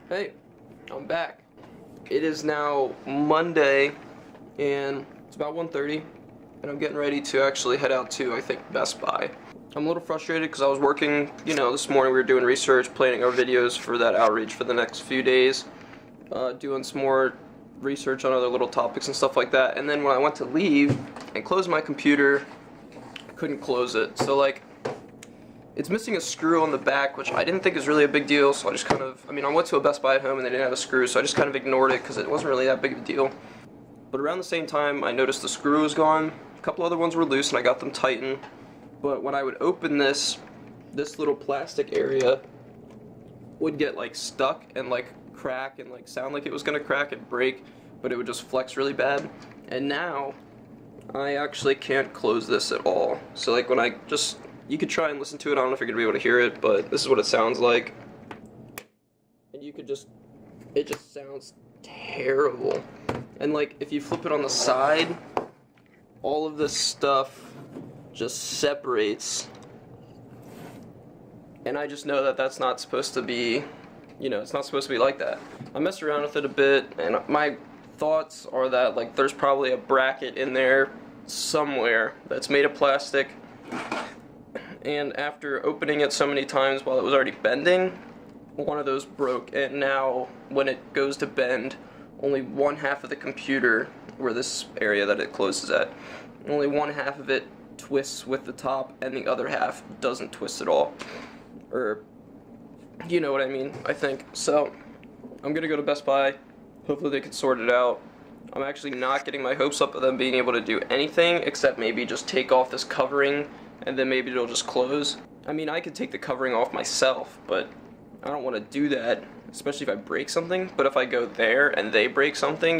Hey, I'm back. It is now Monday, and it's about 1:30, and I'm getting ready to actually head out to, I think, Best Buy. I'm a little frustrated because I was working, this morning we were doing research, planning our videos for that outreach for the next few days, doing some more research on other little topics and stuff like that, and then when I went to leave and close my computer, I couldn't close it. So, it's missing a screw on the back, which I didn't think is really a big deal, so I just I went to a Best Buy at home and they didn't have a screw, so I just kind of ignored it because it wasn't really that big of a deal. But around the same time, I noticed the screw was gone. A couple other ones were loose and I got them tightened. But when I would open this little plastic area would get stuck and crack and sound like it was gonna crack and break, but it would just flex really bad. And now I actually can't close this at all. So when you could try and listen to it, I don't know if you're gonna be able to hear it, but this is what it sounds like. And it just sounds terrible. And if you flip it on the side, all of this stuff just separates. And I just know that that's not supposed to be, it's not supposed to be like that. I messed around with it a bit, and my thoughts are that there's probably a bracket in there somewhere that's made of plastic. And after opening it so many times while it was already bending, one of those broke, and now when it goes to bend, only one half of the computer, where this area that it closes at, only one half of it twists with the top and the other half doesn't twist at all. Or, you know what I mean, I think. So, I'm gonna go to Best Buy, hopefully they can sort it out. I'm actually not getting my hopes up of them being able to do anything except maybe just take off this covering and then maybe it'll just close. I mean, I could take the covering off myself, but I don't want to do that, especially if I break something. But if I go there and they break something,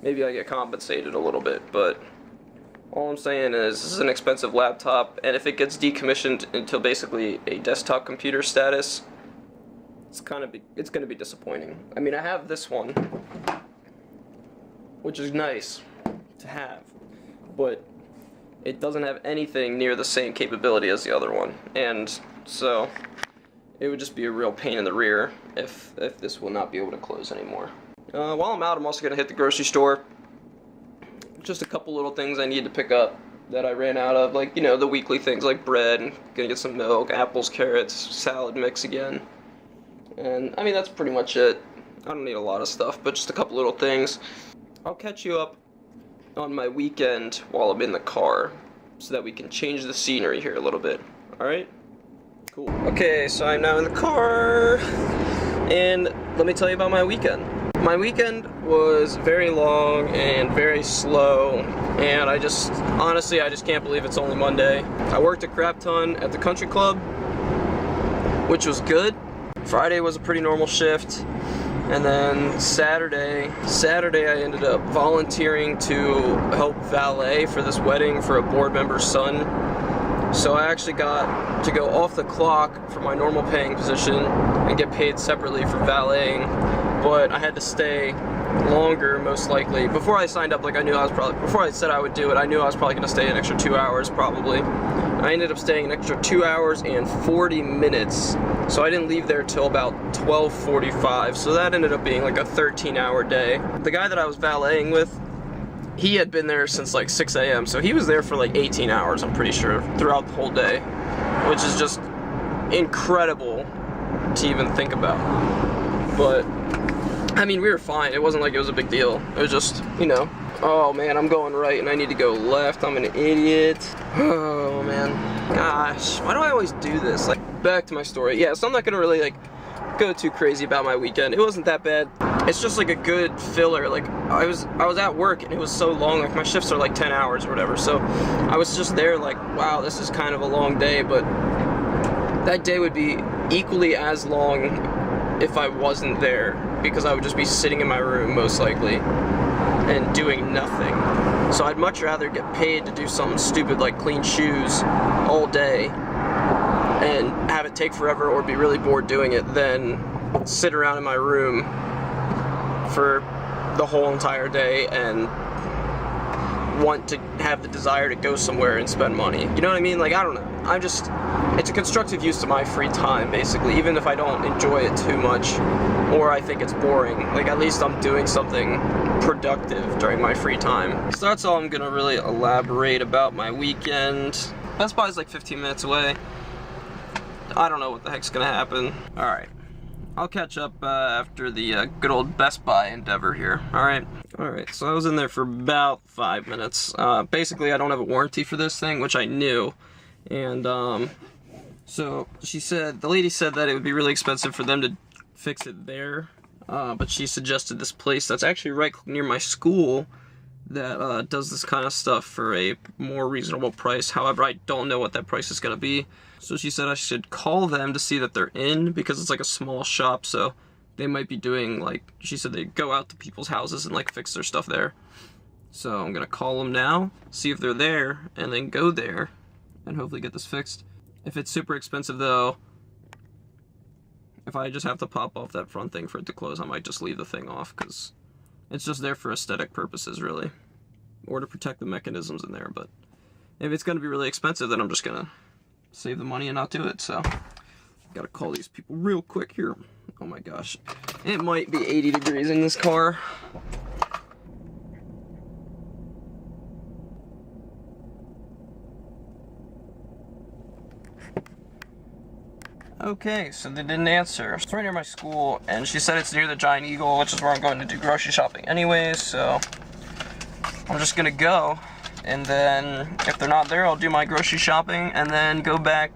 maybe I get compensated a little bit. But all I'm saying is this is an expensive laptop, and if it gets decommissioned into basically a desktop computer status, it's going to be disappointing. I mean, I have this one, which is nice to have, but it doesn't have anything near the same capability as the other one, and so it would just be a real pain in the rear if this will not be able to close anymore. While I'm out, I'm also going to hit the grocery store. Just a couple little things I need to pick up that I ran out of, the weekly things like bread, and gonna get some milk, apples, carrots, salad mix again. And, that's pretty much it. I don't need a lot of stuff, but just a couple little things. I'll catch you up on my weekend while I'm in the car, so that we can change the scenery here a little bit. Alright? Cool. Okay, so I'm now in the car, and let me tell you about my weekend. My weekend was very long and very slow, and honestly, I just can't believe it's only Monday. I worked a crap ton at the country club, which was good. Friday was a pretty normal shift. And then Saturday I ended up volunteering to help valet for this wedding for a board member's son. So I actually got to go off the clock for my normal paying position and get paid separately for valeting, but I had to stay longer most likely. Before I signed up, before I said I would do it, I knew I was probably going to stay an extra 2 hours probably. I ended up staying an extra 2 hours and 40 minutes, so I didn't leave there till about 12:45, so that ended up being a 13-hour day. The guy that I was valeting with, he had been there since 6 a.m., so he was there for 18 hours, I'm pretty sure, throughout the whole day, which is just incredible to even think about. But we were fine. It wasn't like it was a big deal. It was just, oh man, I'm going right and I need to go left. I'm an idiot. Oh man. Gosh, why do I always do this? Back to my story. Yeah, so I'm not gonna really go too crazy about my weekend. It wasn't that bad. It's just a good filler. I was at work and it was so long. My shifts are 10 hours or whatever. So I was just there wow, this is kind of a long day, but that day would be equally as long if I wasn't there, because I would just be sitting in my room most likely and doing nothing. So I'd much rather get paid to do something stupid like clean shoes all day and have it take forever or be really bored doing it than sit around in my room for the whole entire day and want to have the desire to go somewhere and spend money. You know what I mean? Like, I don't know. It's a constructive use of my free time, basically, even if I don't enjoy it too much, or I think it's boring. Like, at least I'm doing something productive during my free time. So that's all I'm gonna really elaborate about my weekend. Best Buy is like 15 minutes away. I don't know what the heck's gonna happen. Alright. I'll catch up after the good old Best Buy endeavor here. Alright, so I was in there for about 5 minutes. Basically, I don't have a warranty for this thing, which I knew. And, so the lady said that it would be really expensive for them to fix it there. But she suggested this place that's actually right near my school that does this kind of stuff for a more reasonable price. However, I don't know what that price is going to be. So she said I should call them to see that they're in, because it's like a small shop, so they might be doing, like, she said they go out to people's houses and like fix their stuff there. So I'm gonna call them now, see if they're there, and then go there and hopefully get this fixed. If it's super expensive though, if I just have to pop off that front thing for it to close, I might just leave the thing off, because it's just there for aesthetic purposes, really, or to protect the mechanisms in there. But if it's gonna be really expensive, then I'm just gonna save the money and not do it. So gotta call these people real quick here. Oh my gosh, it might be 80 degrees in this car. Okay, so they didn't answer. It's right near my school, and she said it's near the Giant Eagle, which is where I'm going to do grocery shopping anyways, so I'm just gonna go. And then, if they're not there, I'll do my grocery shopping and then go back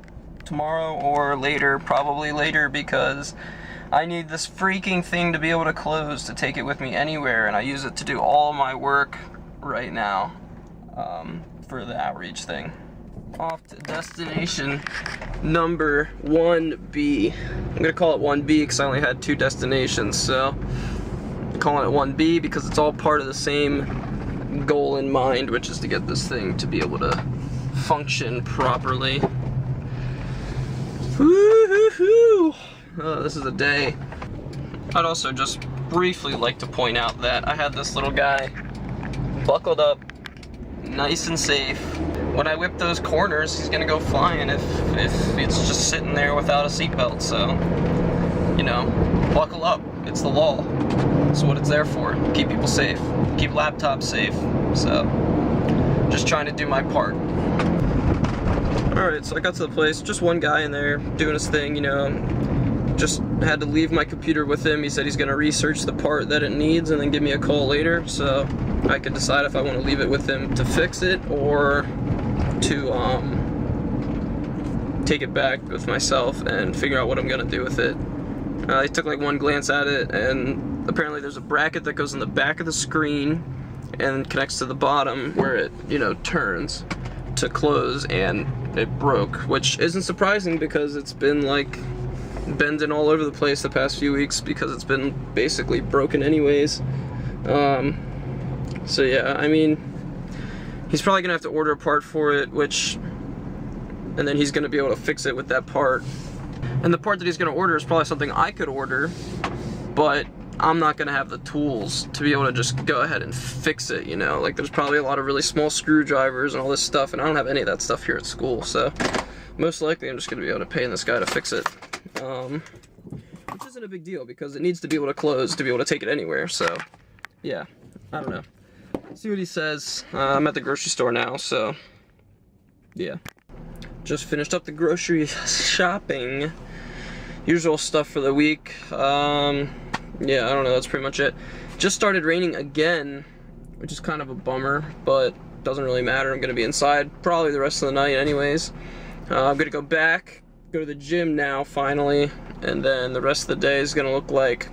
tomorrow or later, probably later, because I need this freaking thing to be able to close to take it with me anywhere, and I use it to do all my work right now for the outreach thing. Off to destination number 1B. I'm gonna call it 1B because I only had 2 destinations, so I'm calling it 1B because it's all part of the same goal in mind, which is to get this thing to be able to function properly. Woo-hoo-hoo! Oh, this is a day. I'd also just briefly like to point out that I had this little guy buckled up, nice and safe. When I whip those corners, he's gonna go flying if it's just sitting there without a seatbelt. So, you know, buckle up. It's the law. It's what it's there for. Keep people safe. Keep laptops safe. So, just trying to do my part. Alright, so I got to the place. Just one guy in there doing his thing, you know. Just had to leave my computer with him. He said he's gonna research the part that it needs and then give me a call later. So, I could decide if I want to leave it with him to fix it or to take it back with myself and figure out what I'm gonna do with it. I took like one glance at it, and apparently there's a bracket that goes in the back of the screen and connects to the bottom where it, you know, turns to close, and it broke, which isn't surprising because it's been like bending all over the place the past few weeks because it's been basically broken anyways. So yeah, I mean, he's probably gonna have to order a part for it, and then he's gonna be able to fix it with that part. And the part that he's gonna order is probably something I could order, but I'm not gonna have the tools to be able to just go ahead and fix it, you know? Like, there's probably a lot of really small screwdrivers and all this stuff, and I don't have any of that stuff here at school, so most likely I'm just gonna be able to pay this guy to fix it. Which isn't a big deal because it needs to be able to close to be able to take it anywhere, so yeah, I don't know. See what he says. I'm at the grocery store now, so yeah. Just finished up the grocery shopping. Usual stuff for the week. Yeah, I don't know, that's pretty much it. Just started raining again, which is kind of a bummer, but doesn't really matter. I'm gonna be inside probably the rest of the night anyways. I'm gonna go to the gym now finally, and then the rest of the day is gonna look like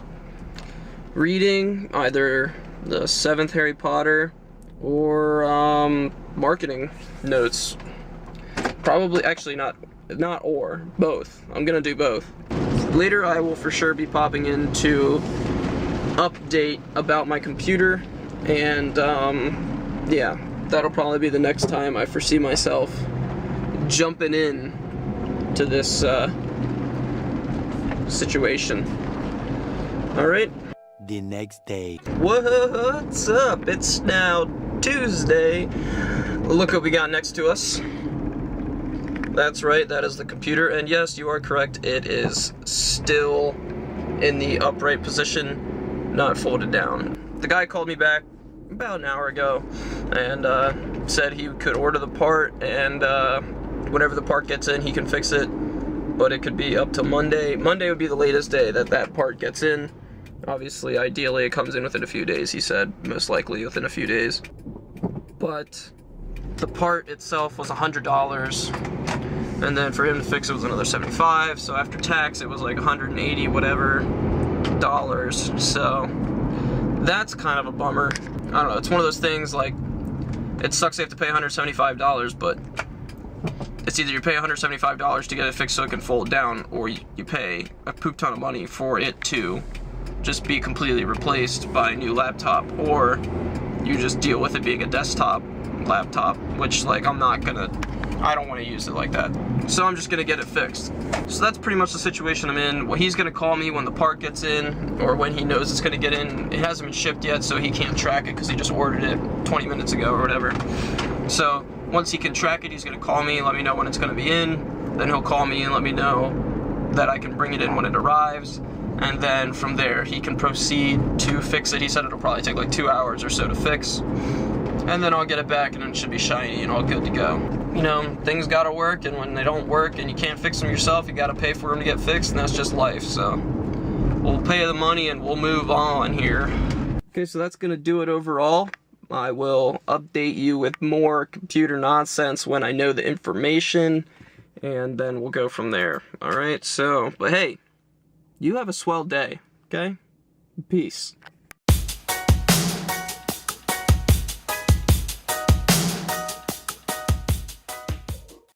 reading either the 7th Harry Potter or marketing notes. Probably, actually not or, both. I'm gonna do both. Later I will for sure be popping in to update about my computer, and yeah, that'll probably be the next time I foresee myself jumping in to this situation. Alright? The next day. What's up? It's now Tuesday. Look what we got next to us. That's right, that is the computer, and yes, you are correct, it is still in the upright position, not folded down. The guy called me back about an hour ago and said he could order the part, and whenever the part gets in, he can fix it, but it could be up to Monday. Monday would be the latest day that that part gets in. Obviously, ideally, it comes in within a few days, he said, most likely within a few days. But the part itself was $100, and then for him to fix it was another $75, so after tax, it was like 180 whatever dollars, so that's kind of a bummer. I don't know, it's one of those things, like, it sucks they have to pay $175, but it's either you pay $175 to get it fixed so it can fold down, or you pay a poop ton of money for it to just be completely replaced by a new laptop, or you just deal with it being a desktop laptop, which, like, I don't want to use it like that. So I'm just gonna get it fixed. So that's pretty much the situation I'm in. Well, he's gonna call me when the part gets in, or when he knows it's gonna get in. It hasn't been shipped yet, so he can't track it because he just ordered it 20 minutes ago or whatever. So once he can track it, he's gonna call me, let me know when it's gonna be in. Then he'll call me and let me know that I can bring it in when it arrives. And then from there, he can proceed to fix it. He said it'll probably take like 2 hours or so to fix. And then I'll get it back and it should be shiny and all good to go. You know, things gotta work, and when they don't work and you can't fix them yourself, you gotta pay for them to get fixed, and that's just life, so we'll pay the money and we'll move on here. Okay, so that's gonna do it overall. I will update you with more computer nonsense when I know the information, and then we'll go from there. Alright, so, but hey, you have a swell day, okay? Peace.